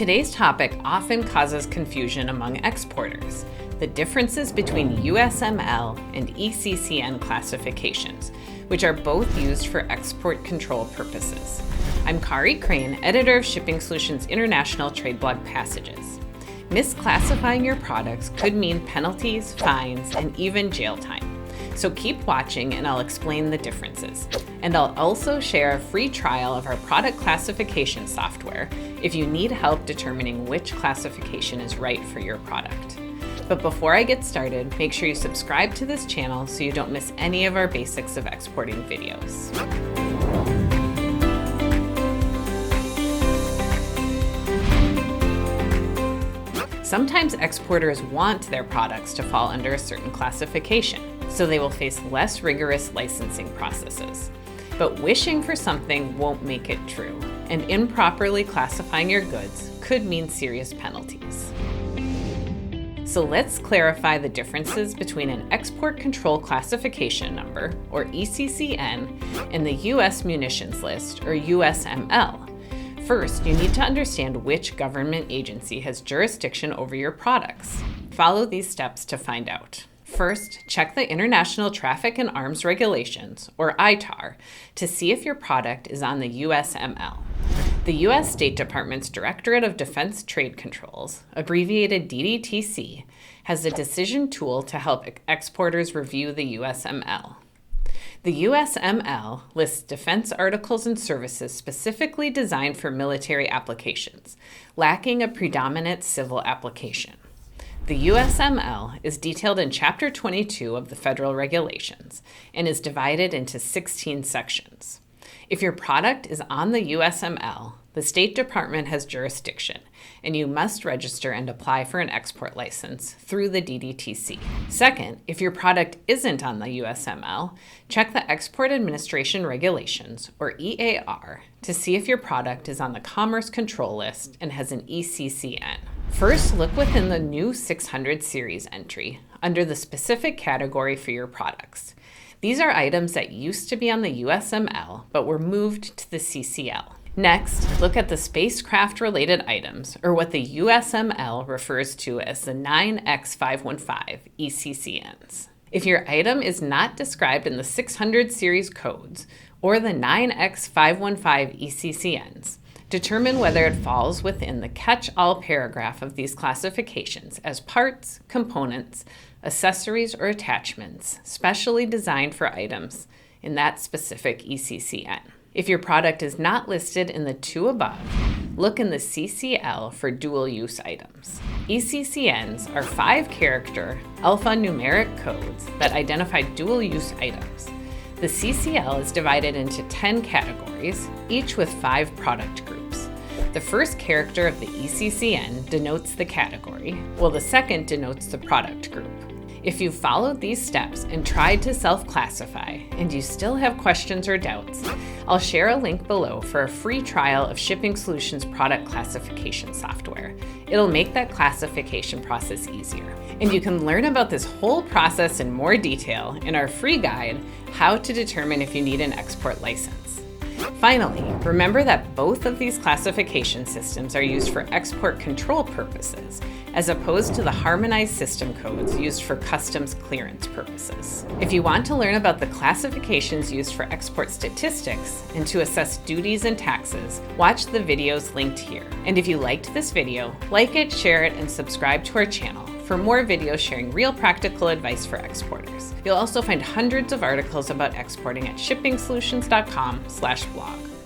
Today's topic often causes confusion among exporters: the differences between USML and ECCN classifications, which are both used for export control purposes. I'm Kari Crane, editor of Shipping Solutions International Trade Blog Passages. Misclassifying your products could mean penalties, fines, and even jail time. So keep watching and I'll explain the differences. And I'll also share a free trial of our product classification software if you need help determining which classification is right for your product. But before I get started, make sure you subscribe to this channel so you don't miss any of our basics of exporting videos. Sometimes exporters want their products to fall under a certain classification, so they will face less rigorous licensing processes. But wishing for something won't make it true, and improperly classifying your goods could mean serious penalties. So let's clarify the differences between an Export Control Classification Number, or ECCN, and the U.S. Munitions List, or USML. First, you need to understand which government agency has jurisdiction over your products. Follow these steps to find out. First, check the International Traffic in Arms Regulations, or ITAR, to see if your product is on the USML. The U.S. State Department's Directorate of Defense Trade Controls, abbreviated DDTC, has a decision tool to help exporters review the USML. The USML lists defense articles and services specifically designed for military applications, lacking a predominant civil application. The USML is detailed in Chapter 22 of the Federal Regulations and is divided into 16 sections. If your product is on the USML, the State Department has jurisdiction, and you must register and apply for an export license through the DDTC. Second, if your product isn't on the USML, check the Export Administration Regulations, or EAR, to see if your product is on the Commerce Control List and has an ECCN. First, look within the new 600 series entry under the specific category for your products. These are items that used to be on the USML but were moved to the CCL. Next, look at the spacecraft-related items, or what the USML refers to as the 9X515 ECCNs. If your item is not described in the 600 series codes or the 9X515 ECCNs, determine whether it falls within the catch-all paragraph of these classifications as parts, components, accessories, or attachments specially designed for items in that specific ECCN. If your product is not listed in the two above, look in the CCL for dual-use items. ECCNs are 5-character alphanumeric codes that identify dual-use items. The CCL is divided into 10 categories, each with 5 product groups. The first character of the ECCN denotes the category, while the second denotes the product group. If you've followed these steps and tried to self-classify and you still have questions or doubts, I'll share a link below for a free trial of Shipping Solutions product classification software. It'll make that classification process easier. And you can learn about this whole process in more detail in our free guide, How to Determine If You Need an Export License. Finally, remember that both of these classification systems are used for export control purposes, as opposed to the harmonized system codes used for customs clearance purposes. If you want to learn about the classifications used for export statistics and to assess duties and taxes, watch the videos linked here. And if you liked this video, like it, share it, and subscribe to our channel for more videos sharing real practical advice for exporters. You'll also find hundreds of articles about exporting at shippingsolutions.com/blog.